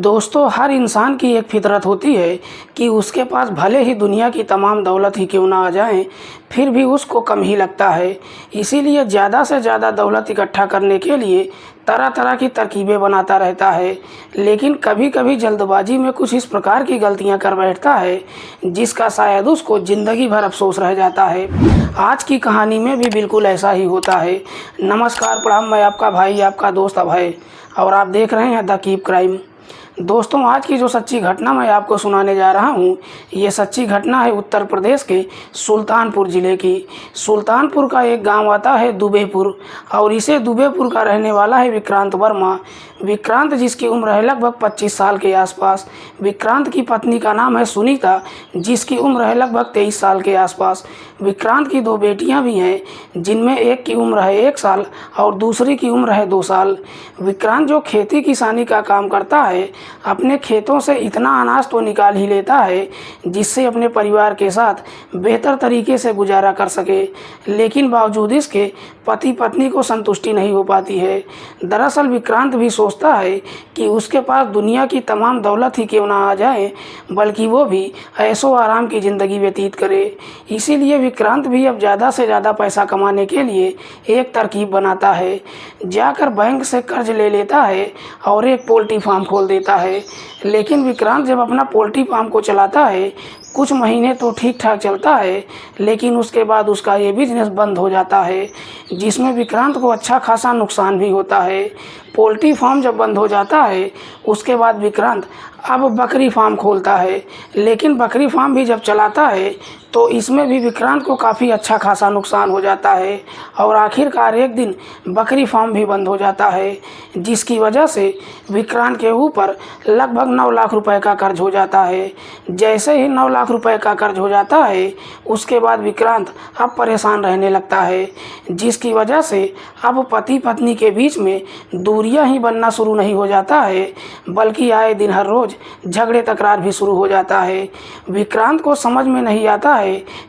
दोस्तों, हर इंसान की एक फितरत होती है कि उसके पास भले ही दुनिया की तमाम दौलत ही क्यों ना आ जाए, फिर भी उसको कम ही लगता है। इसीलिए ज़्यादा से ज़्यादा दौलत इकट्ठा करने के लिए तरह तरह की तरकीबें बनाता रहता है। लेकिन कभी कभी जल्दबाजी में कुछ इस प्रकार की गलतियां कर बैठता है जिसका शायद उसको ज़िंदगी भर अफसोस रह जाता है। आज की कहानी में भी बिल्कुल ऐसा ही होता है। नमस्कार, प्रणाम। मैं आपका भाई, आपका दोस्त अभय, और आप देख रहे हैं द कीप क्राइम। दोस्तों, आज की जो सच्ची घटना मैं आपको सुनाने जा रहा हूँ, ये सच्ची घटना है उत्तर प्रदेश के सुल्तानपुर ज़िले की। सुल्तानपुर का एक गांव आता है दुबेपुर, और इसे दुबेपुर का रहने वाला है विक्रांत वर्मा। विक्रांत, जिसकी उम्र है लगभग 25 साल के आसपास। विक्रांत की पत्नी का नाम है सुनीता, जिसकी उम्र है लगभग 23 साल के आसपास। विक्रांत की 2 बेटियां भी हैं, जिनमें एक की उम्र है 1 साल और दूसरी की उम्र है 2 साल। विक्रांत जो खेती किसानी का काम करता है, अपने खेतों से इतना अनाज तो निकाल ही लेता है जिससे अपने परिवार के साथ बेहतर तरीके से गुजारा कर सके। लेकिन बावजूद इसके पति पत्नी को संतुष्टि नहीं हो पाती है। दरअसल विक्रांत भी सोचता है कि उसके पास दुनिया की तमाम दौलत ही क्यों ना आ जाए, बल्कि वो भी ऐशो आराम की ज़िंदगी व्यतीत करे। इसीलिए विक्रांत भी अब ज़्यादा से ज़्यादा पैसा कमाने के लिए एक तरकीब बनाता है। जाकर बैंक से कर्ज ले लेता है और एक पोल्ट्री फार्म खोल देता है। लेकिन विक्रांत जब अपना पोल्ट्री फार्म को चलाता है, कुछ महीने तो ठीक ठाक चलता है, लेकिन उसके बाद उसका ये बिजनेस बंद हो जाता है, जिसमें विक्रांत को अच्छा खासा नुकसान भी होता है। पोल्ट्री फार्म जब बंद हो जाता है, उसके बाद विक्रांत अब बकरी फार्म खोलता है। लेकिन बकरी फार्म भी जब चलाता है तो इसमें भी विक्रांत को काफ़ी अच्छा खासा नुकसान हो जाता है, और आखिरकार एक दिन बकरी फार्म भी बंद हो जाता है, जिसकी वजह से विक्रांत के ऊपर लगभग 9 लाख रुपए का कर्ज हो जाता है। जैसे ही 9 लाख रुपए का कर्ज हो जाता है, उसके बाद विक्रांत अब परेशान रहने लगता है, जिसकी वजह से अब पति पत्नी के बीच में दूरियां ही बनना शुरू नहीं हो जाता है, बल्कि आए दिन हर रोज़ झगड़े तकरार भी शुरू हो जाता है। विक्रांत को समझ में नहीं आता है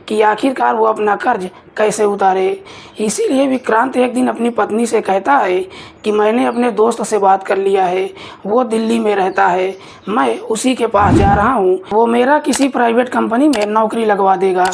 कि आखिरकार वो अपना कर्ज कैसे उतारे। इसीलिए विक्रांत एक दिन अपनी पत्नी से कहता है कि मैंने अपने दोस्त से बात कर लिया है, वो दिल्ली में रहता है, मैं उसी के पास जा रहा हूँ, वो मेरा किसी प्राइवेट कंपनी में नौकरी लगवा देगा।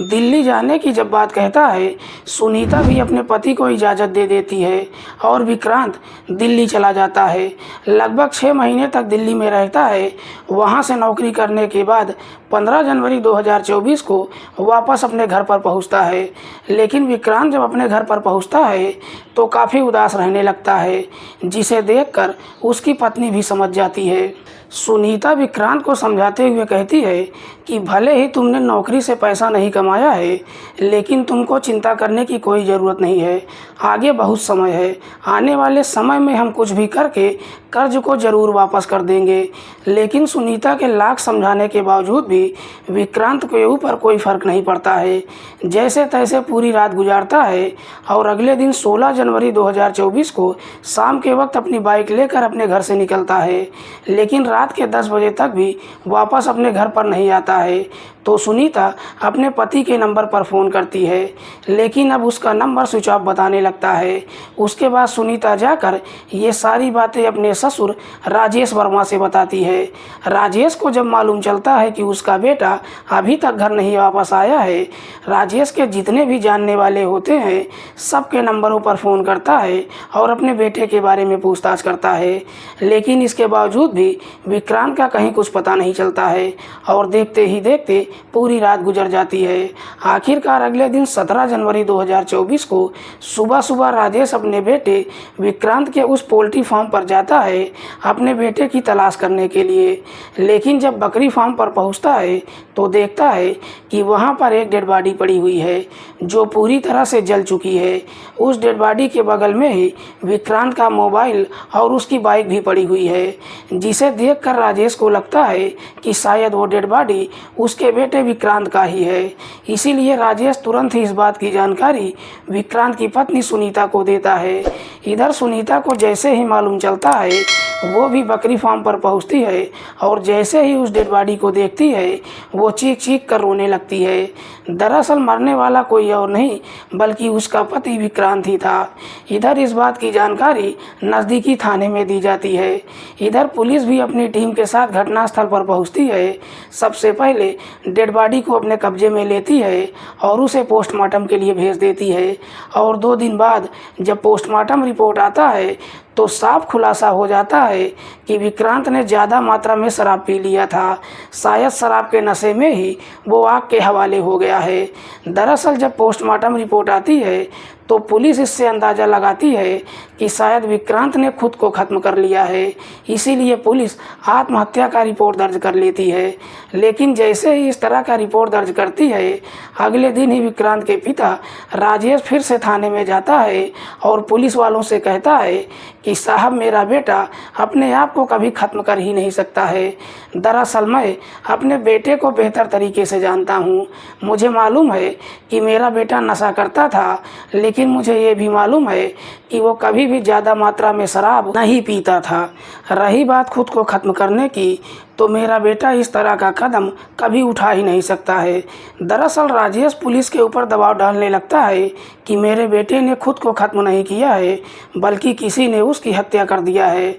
दिल्ली जाने की जब बात कहता है, सुनीता भी अपने पति को इजाज़त दे देती है और विक्रांत दिल्ली चला जाता है। लगभग 6 महीने तक दिल्ली में रहता है। वहाँ से नौकरी करने के बाद 15 जनवरी 2024 को वापस अपने घर पर पहुँचता है। लेकिन विक्रांत जब अपने घर पर पहुँचता है तो काफ़ी उदास रहने लगता है, जिसे देखकर उसकी पत्नी भी समझ जाती है। सुनीता विक्रांत को समझाते हुए कहती है कि भले ही तुमने नौकरी से पैसा नहीं कमाया है, लेकिन तुमको चिंता करने की कोई ज़रूरत नहीं है। आगे बहुत समय है, आने वाले समय में हम कुछ भी करके कर्ज को ज़रूर वापस कर देंगे। लेकिन सुनीता के लाख समझाने के बावजूद भी विक्रांत के ऊपर कोई फ़र्क नहीं पड़ता है। जैसे तैसे पूरी रात गुजारता है और अगले दिन 16 जनवरी 2024 को शाम के वक्त अपनी बाइक लेकर अपने घर से निकलता है। लेकिन रात के 10 बजे तक भी वापस अपने घर पर नहीं आता है। तो सुनीता अपने पति के नंबर पर फ़ोन करती है, लेकिन अब उसका नंबर स्विच ऑफ बताने लगता है। उसके बाद सुनीता जाकर ये सारी बातें अपने ससुर राजेश वर्मा से बताती है। राजेश को जब मालूम चलता है कि उसका बेटा अभी तक घर नहीं वापस आया है, राजेश के जितने भी जानने वाले होते हैं सबके नंबरों पर फ़ोन करता है और अपने बेटे के बारे में पूछताछ करता है। लेकिन इसके बावजूद भी विक्रांत का कहीं कुछ पता नहीं चलता है, और देखते ही देखते पूरी रात गुजर जाती है। आखिरकार अगले दिन 17 जनवरी 2024 को सुबह सुबह राजेश अपने बेटे विक्रांत के उस पोल्ट्री फार्म पर जाता है अपने बेटे की तलाश करने के लिए। लेकिन जब बकरी फार्म पर पहुंचता है तो देखता है कि वहां पर एक डेड बॉडी पड़ी हुई है, जो पूरी तरह से जल चुकी है। उस डेड बॉडी के बगल में ही विक्रांत का मोबाइल और उसकी बाइक भी पड़ी हुई है, जिसे देखकर राजेश को लगता है कि शायद वो डेड बॉडी उसके बेटे विक्रांत का ही है। इसीलिए राजेश तुरंत ही इस बात की जानकारी विक्रांत की पत्नी सुनीता को देता है। इधर सुनीता को जैसे ही मालूम चलता है वो भी बकरी फार्म पर पहुंचती है और जैसे ही उस डेड बॉडी को देखती है वो चीख चीख कर रोने लगती है। दरअसल मरने वाला कोई और नहीं बल्कि उसका पति विक्रांत ही था। इधर इस बात की जानकारी नज़दीकी थाने में दी जाती है। इधर पुलिस भी अपनी टीम के साथ घटनास्थल पर पहुंचती है। सबसे पहले डेड बॉडी को अपने कब्जे में लेती है और उसे पोस्टमार्टम के लिए भेज देती है। और 2 दिन बाद जब पोस्टमार्टम रिपोर्ट आता है तो साफ खुलासा हो जाता है कि विक्रांत ने ज़्यादा मात्रा में शराब पी लिया था। शायद शराब के नशे में ही वो आग के हवाले हो गया है। दरअसल जब पोस्टमार्टम रिपोर्ट आती है तो पुलिस इससे अंदाज़ा लगाती है कि शायद विक्रांत ने खुद को ख़त्म कर लिया है। इसीलिए पुलिस आत्महत्या का रिपोर्ट दर्ज कर लेती है। लेकिन जैसे ही इस तरह का रिपोर्ट दर्ज करती है अगले दिन ही विक्रांत के पिता राजेश फिर से थाने में जाता है और पुलिस वालों से कहता है कि साहब मेरा बेटा अपने आप को कभी ख़त्म कर ही नहीं सकता है। दरअसल मैं अपने बेटे को बेहतर तरीके से जानता हूँ। मुझे मालूम है कि मेरा बेटा नशा करता था, लेकिन मुझे ये भी मालूम है कि वो कभी भी ज़्यादा मात्रा में शराब नहीं पीता था। रही बात खुद को ख़त्म करने की, तो मेरा बेटा इस तरह का कदम कभी उठा ही नहीं सकता है। दरअसल राजेश पुलिस के ऊपर दबाव डालने लगता है कि मेरे बेटे ने खुद को ख़त्म नहीं किया है बल्कि किसी ने उसकी हत्या कर दिया है।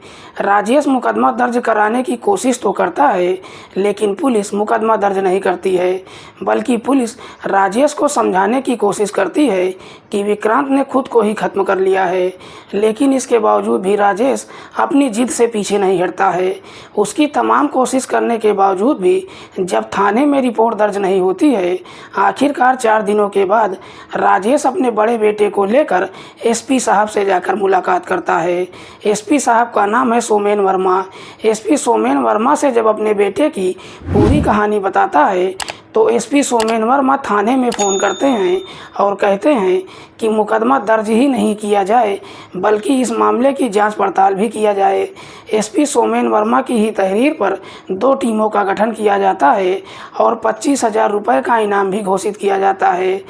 राजेश मुकदमा दर्ज कराने की कोशिश तो करता है लेकिन पुलिस मुकदमा दर्ज नहीं करती है, बल्कि पुलिस राजेश को समझाने की कोशिश करती है कि विक्रांत ने खुद को ही ख़त्म कर लिया है। लेकिन इसके बावजूद भी राजेश अपनी जिद से पीछे नहीं हटता है। उसकी तमाम कोशिश करने के बावजूद भी जब थाने में रिपोर्ट दर्ज नहीं होती है, आखिरकार 4 दिनों के बाद राजेश अपने बड़े बेटे को लेकर एसपी साहब से जाकर मुलाकात करता है। एसपी साहब का नाम है सोमेन वर्मा। एसपी सोमेन वर्मा से जब अपने बेटे की पूरी कहानी बताता है तो एसपी सोमेन वर्मा थाने में फ़ोन करते हैं और कहते हैं कि मुकदमा दर्ज ही नहीं किया जाए बल्कि इस मामले की जांच पड़ताल भी किया जाए। एसपी सोमेन वर्मा की ही तहरीर पर 2 टीमों का गठन किया जाता है और 25,000 रुपये का इनाम भी घोषित किया जाता है।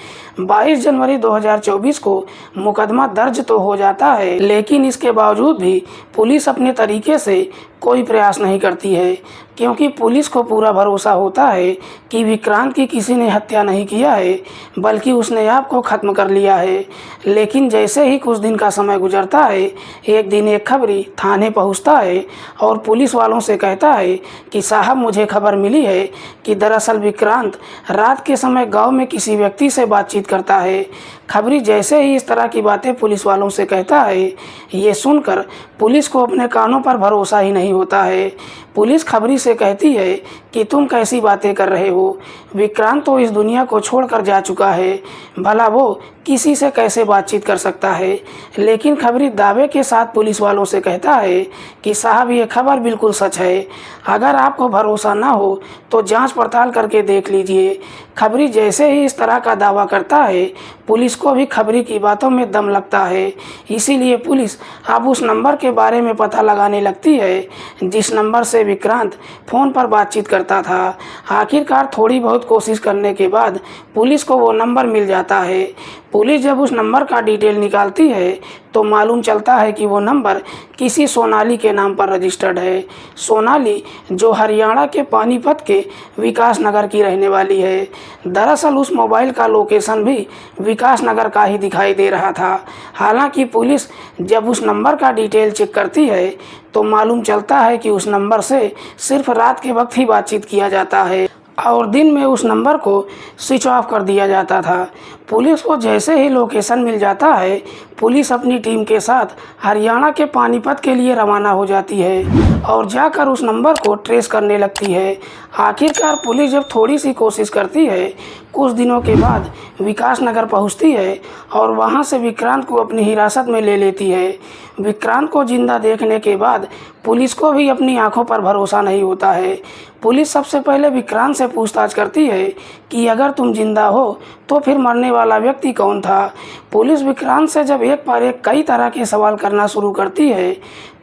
22 जनवरी 2024 को मुकदमा दर्ज तो हो जाता है, लेकिन इसके बावजूद भी पुलिस अपने तरीके से कोई प्रयास नहीं करती है, क्योंकि पुलिस को पूरा भरोसा होता है कि विक्रांत की किसी ने हत्या नहीं किया है बल्कि उसने आप को ख़त्म कर लिया है। लेकिन जैसे ही कुछ दिन का समय गुजरता है, एक दिन एक खबरी थाने पहुंचता है और पुलिस वालों से कहता है कि साहब मुझे खबर मिली है कि दरअसल विक्रांत रात के समय गांव में किसी व्यक्ति से बातचीत करता है। खबरी जैसे ही इस तरह की बातें पुलिस वालों से कहता है, ये सुनकर पुलिस को अपने कानों पर भरोसा ही नहीं होता है। पुलिस खबरी से कहती है कि तुम कैसी बातें कर रहे हो, विक्रांत तो इस दुनिया को छोड़कर जा चुका है, भला वो किसी से कैसे बातचीत कर सकता है। लेकिन खबरी दावे के साथ पुलिस वालों से कहता है कि साहब ये खबर बिल्कुल सच है, अगर आपको भरोसा ना हो तो जांच पड़ताल करके देख लीजिए। खबरी जैसे ही इस तरह का दावा करता है, पुलिस को भी खबरी की बातों में दम लगता है। इसीलिए पुलिस अब उस नंबर के बारे में पता लगाने लगती है जिस नंबर से विक्रांत फ़ोन पर बातचीत करता था। आखिरकार थोड़ी बहुत कोशिश करने के बाद पुलिस को वो नंबर मिल जाता है। पुलिस जब उस नंबर का डिटेल निकालती है तो मालूम चलता है कि वो नंबर किसी सोनाली के नाम पर रजिस्टर्ड है। सोनाली जो हरियाणा के पानीपत के विकास नगर की रहने वाली है। दरअसल उस मोबाइल का लोकेशन भी विकास नगर का ही दिखाई दे रहा था। हालांकि पुलिस जब उस नंबर का डिटेल चेक करती है तो मालूम चलता है कि उस नंबर से सिर्फ रात के वक्त ही बातचीत किया जाता है और दिन में उस नंबर को स्विच ऑफ कर दिया जाता था। पुलिस को जैसे ही लोकेशन मिल जाता है, पुलिस अपनी टीम के साथ हरियाणा के पानीपत के लिए रवाना हो जाती है और जाकर उस नंबर को ट्रेस करने लगती है। आखिरकार पुलिस जब थोड़ी सी कोशिश करती है, कुछ दिनों के बाद विकास नगर पहुंचती है और वहां से विक्रांत को अपनी हिरासत में ले लेती है। विक्रांत को जिंदा देखने के बाद पुलिस को भी अपनी आंखों पर भरोसा नहीं होता है। पुलिस सबसे पहले विक्रांत से पूछताछ करती है कि अगर तुम जिंदा हो तो फिर मरने वाला व्यक्ति कौन था। पुलिस विक्रांत से जब एक पर एक कई तरह के सवाल करना शुरू करती है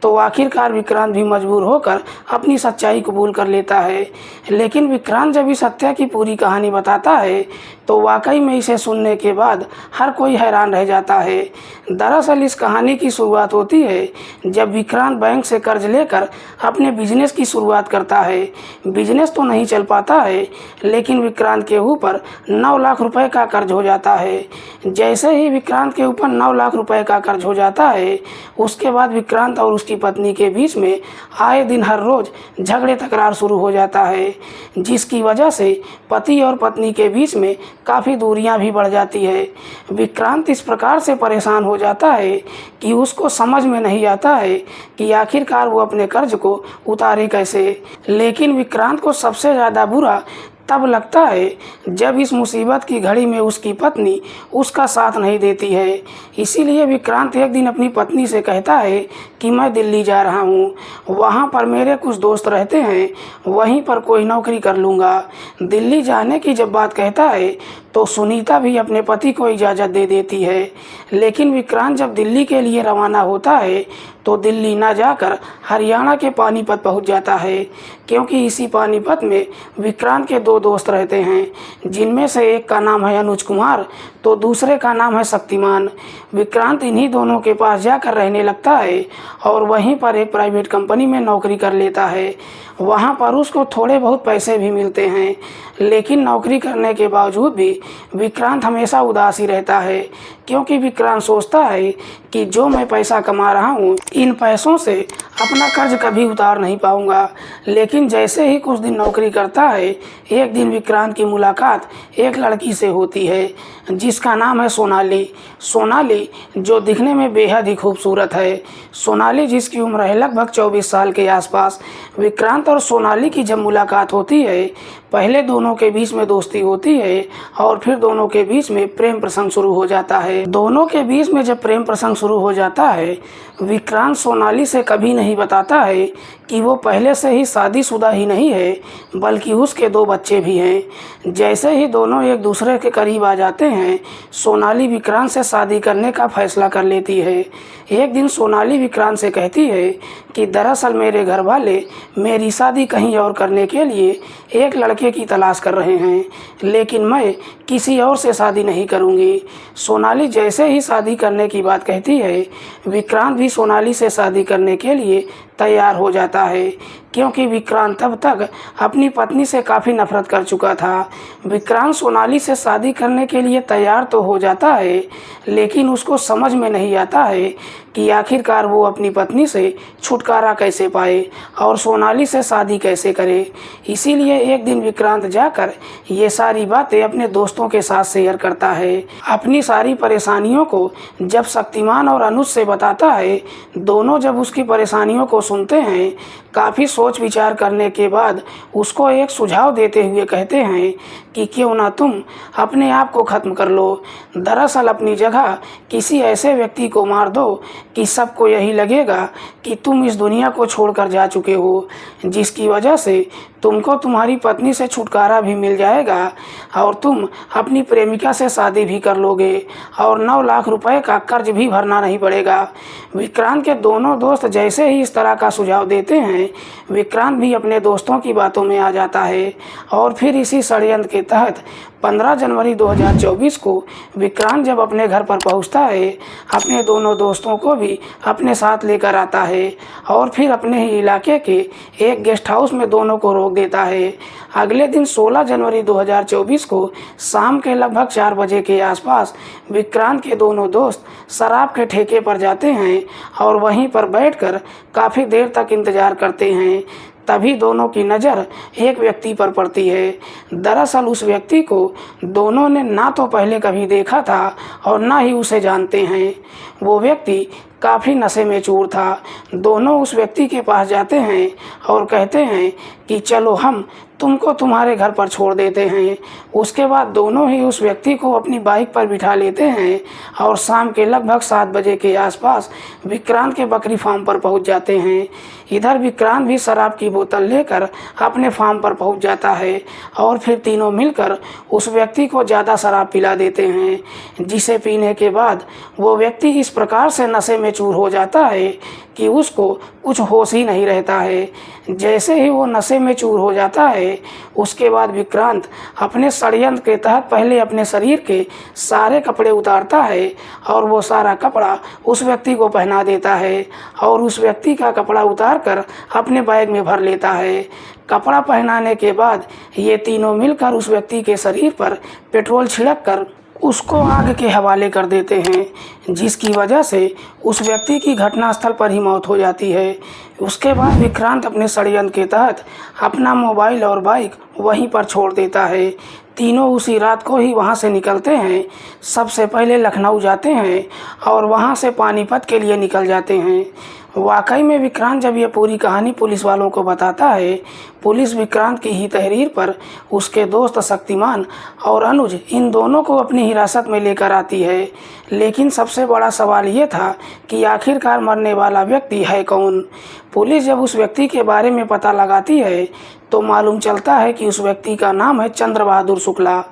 तो आखिरकार विक्रांत भी मजबूर होकर अपनी सच्चाई कबूल कर लेता है। लेकिन विक्रांत जब इस हत्या की पूरी कहानी बताता है तो वाकई में इसे सुनने के बाद हर कोई हैरान रह जाता है। दरअसल इस कहानी की शुरुआत होती है जब विक्रांत बैंक से कर्ज लेकर अपने बिजनेस की शुरुआत करता है। बिजनेस तो नहीं चल पाता है, लेकिन विक्रांत के ऊपर 9 लाख रुपए का कर्ज हो जाता है। जैसे ही विक्रांत के ऊपर 9 लाख रुपए का कर्ज हो जाता है, उसके बाद विक्रांत और उसकी पत्नी के बीच में आए दिन हर रोज झगड़े तकरार शुरू हो जाता है, जिसकी वजह से पति और पत्नी के बीच में काफ़ी दूरियां भी बढ़ जाती है। विक्रांत इस प्रकार से परेशान हो जाता है कि उसको समझ में नहीं आता है कि आखिरकार वो अपने कर्ज को उतारे कैसे। लेकिन विक्रांत को सबसे ज़्यादा बुरा तब लगता है जब इस मुसीबत की घड़ी में उसकी पत्नी उसका साथ नहीं देती है। इसीलिए विक्रांत एक दिन अपनी पत्नी से कहता है कि मैं दिल्ली जा रहा हूँ, वहाँ पर मेरे कुछ दोस्त रहते हैं, वहीं पर कोई नौकरी कर लूँगा। दिल्ली जाने की जब बात कहता है तो सुनीता भी अपने पति को इजाज़त दे देती है। लेकिन विक्रांत जब दिल्ली के लिए रवाना होता है तो दिल्ली ना जाकर हरियाणा के पानीपत पहुंच जाता है, क्योंकि इसी पानीपत में विक्रांत के 2 दोस्त रहते हैं, जिनमें से एक का नाम है अनुज कुमार तो दूसरे का नाम है शक्तिमान। विक्रांत इन्हीं दोनों के पास जाकर रहने लगता है और वहीं पर एक प्राइवेट कंपनी में नौकरी कर लेता है। वहाँ पर उसको थोड़े बहुत पैसे भी मिलते हैं, लेकिन नौकरी करने के बावजूद भी विक्रांत हमेशा उदास ही रहता है, क्योंकि विक्रांत सोचता है कि जो मैं पैसा कमा रहा हूँ इन पैसों से अपना कर्ज कभी उतार नहीं पाऊँगा। लेकिन जैसे ही कुछ दिन नौकरी करता है, एक दिन विक्रांत की मुलाकात एक लड़की से होती है जिसका नाम है सोनाली। सोनाली जो दिखने में बेहद ही खूबसूरत है। सोनाली जिसकी उम्र है लगभग 24 साल के आसपास। विक्रांत और सोनाली की जब मुलाकात होती है, पहले दोनों के बीच में दोस्ती होती है और फिर दोनों के बीच में प्रेम प्रसंग शुरू हो जाता है। दोनों के बीच में जब प्रेम प्रसंग शुरू हो जाता है, विक्रांत सोनाली से कभी नहीं बताता है कि वो पहले से ही शादीशुदा ही नहीं है, बल्कि उसके 2 बच्चे भी हैं। जैसे ही दोनों एक दूसरे के करीब आ जाते हैं, सोनाली विक्रांत से शादी करने का फैसला कर लेती है। एक दिन सोनाली विक्रांत से कहती है कि दरअसल मेरे घर वाले मेरी शादी कहीं और करने के लिए एक लड़के की तलाश कर रहे हैं, लेकिन मैं किसी और से शादी नहीं करूंगी। सोनाली जैसे ही शादी करने की बात कहती है, विक्रांत भी सोनाली से शादी करने के लिए तैयार हो जाता है, क्योंकि विक्रांत तब तक अपनी पत्नी से काफ़ी नफरत कर चुका था। विक्रांत सोनाली से शादी करने के लिए तैयार तो हो जाता है, लेकिन उसको समझ में नहीं आता है कि आखिरकार वो अपनी पत्नी से छुटकारा कैसे पाए और सोनाली से शादी कैसे करे। इसीलिए एक दिन विक्रांत जाकर ये सारी बातें अपने दोस्तों के साथ शेयर करता है। अपनी सारी परेशानियों को जब शक्तिमान और अनुज से बताता है, दोनों जब उसकी परेशानियों को सुनते हैं, काफ़ी सोच विचार करने के बाद उसको एक सुझाव देते हुए कहते हैं कि क्यों ना तुम अपने आप को ख़त्म कर लो। दरअसल अपनी जगह किसी ऐसे व्यक्ति को मार दो कि सबको यही लगेगा कि तुम इस दुनिया को छोड़कर जा चुके हो, जिसकी वजह से तुमको तुम्हारी पत्नी से छुटकारा भी मिल जाएगा और तुम अपनी प्रेमिका से शादी भी कर लोगे और 9 लाख रुपए का कर्ज भी भरना नहीं पड़ेगा। विक्रांत के दोनों दोस्त जैसे ही इस तरह का सुझाव देते हैं, विक्रांत भी अपने दोस्तों की बातों में आ जाता है और फिर इसी षड्यंत्र के तहत 15 जनवरी 2024 को विक्रांत जब अपने घर पर पहुंचता है, अपने दोनों दोस्तों को भी अपने साथ लेकर आता है और फिर अपने ही इलाके के एक गेस्ट हाउस में दोनों को रोक देता है। अगले दिन 16 जनवरी 2024 को शाम के लगभग 4 बजे के आसपास विक्रांत के दोनों दोस्त शराब के ठेके पर जाते हैं और वहीं पर बैठकर काफ़ी देर तक इंतज़ार करते हैं। तभी दोनों की नज़र एक व्यक्ति पर पड़ती है। दरअसल उस व्यक्ति को दोनों ने ना तो पहले कभी देखा था और ना ही उसे जानते हैं। वो व्यक्ति काफ़ी नशे में चूर था। दोनों उस व्यक्ति के पास जाते हैं और कहते हैं कि चलो हम तुमको तुम्हारे घर पर छोड़ देते हैं। उसके बाद दोनों ही उस व्यक्ति को अपनी बाइक पर बिठा लेते हैं और शाम के लगभग 7 बजे के आसपास विक्रांत के बकरी फार्म पर पहुंच जाते हैं। इधर विक्रांत भी शराब की बोतल लेकर अपने फार्म पर पहुंच जाता है और फिर तीनों मिलकर उस व्यक्ति को ज़्यादा शराब पिला देते हैं, जिसे पीने के बाद वो व्यक्ति इस प्रकार से नशे में चूर हो जाता है कि उसको कुछ होश ही नहीं रहता है। जैसे ही वो नशे में चूर हो जाता है, उसके बाद विक्रांत अपने षड्यंत्र के तहत पहले अपने शरीर के सारे कपड़े उतारता है और वो सारा कपड़ा उस व्यक्ति को पहना देता है और उस व्यक्ति का कपड़ा उतार कर अपने बैग में भर लेता है। कपड़ा पहनाने के बाद ये तीनों मिलकर उस व्यक्ति के शरीर पर पेट्रोल छिड़क कर उसको आग के हवाले कर देते हैं, जिसकी वजह से उस व्यक्ति की घटनास्थल पर ही मौत हो जाती है। उसके बाद विक्रांत अपने षड्यंत्र के तहत अपना मोबाइल और बाइक वहीं पर छोड़ देता है। तीनों उसी रात को ही वहां से निकलते हैं। सबसे पहले लखनऊ जाते हैं और वहां से पानीपत के लिए निकल जाते हैं। वाकई में विक्रांत जब ये पूरी कहानी पुलिस वालों को बताता है, पुलिस विक्रांत की ही तहरीर पर उसके दोस्त शक्तिमान और अनुज इन दोनों को अपनी हिरासत में लेकर आती है। लेकिन सबसे बड़ा सवाल ये था कि आखिरकार मरने वाला व्यक्ति है कौन। पुलिस जब उस व्यक्ति के बारे में पता लगाती है तो मालूम चलता है कि उस व्यक्ति का नाम है चंद्र बहादुर शुक्ला।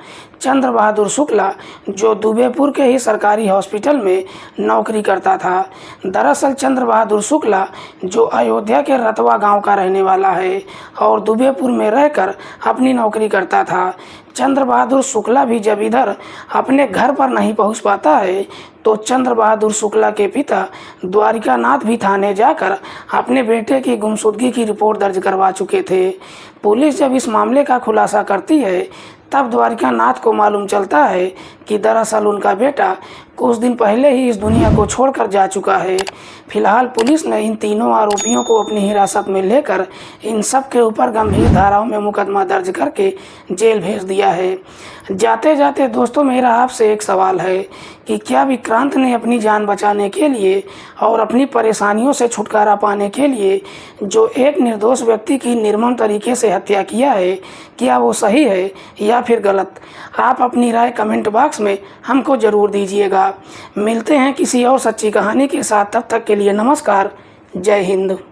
चंद्र बहादुर शुक्ला जो दुबेपुर के ही सरकारी हॉस्पिटल में नौकरी करता था। दरअसल चंद्र बहादुर शुक्ला जो अयोध्या के रतवा गांव का रहने वाला है और दुबेपुर में रहकर अपनी नौकरी करता था। चंद्र बहादुर शुक्ला भी जब इधर अपने घर पर नहीं पहुंच पाता है तो चंद्र बहादुर शुक्ला के पिता द्वारिकानाथ भी थाने जाकर अपने बेटे की गुमशुदगी की रिपोर्ट दर्ज करवा चुके थे। पुलिस जब इस मामले का खुलासा करती है तब द्वारिकानाथ को मालूम चलता है कि दरअसल उनका बेटा कुछ दिन पहले ही इस दुनिया को छोड़कर जा चुका है। फिलहाल पुलिस ने इन तीनों आरोपियों को अपनी हिरासत में लेकर इन सब के ऊपर गंभीर धाराओं में मुकदमा दर्ज करके जेल भेज दिया है। जाते जाते दोस्तों मेरा आपसे एक सवाल है कि क्या विक्रांत ने अपनी जान बचाने के लिए और अपनी परेशानियों से छुटकारा पाने के लिए जो एक निर्दोष व्यक्ति की निर्मम तरीके से हत्या किया है, क्या वो सही है या फिर गलत? आप अपनी राय कमेंट बॉक्स में हमको ज़रूर दीजिएगा। मिलते हैं किसी और सच्ची कहानी के साथ, तब तक के लिए नमस्कार, जय हिंद।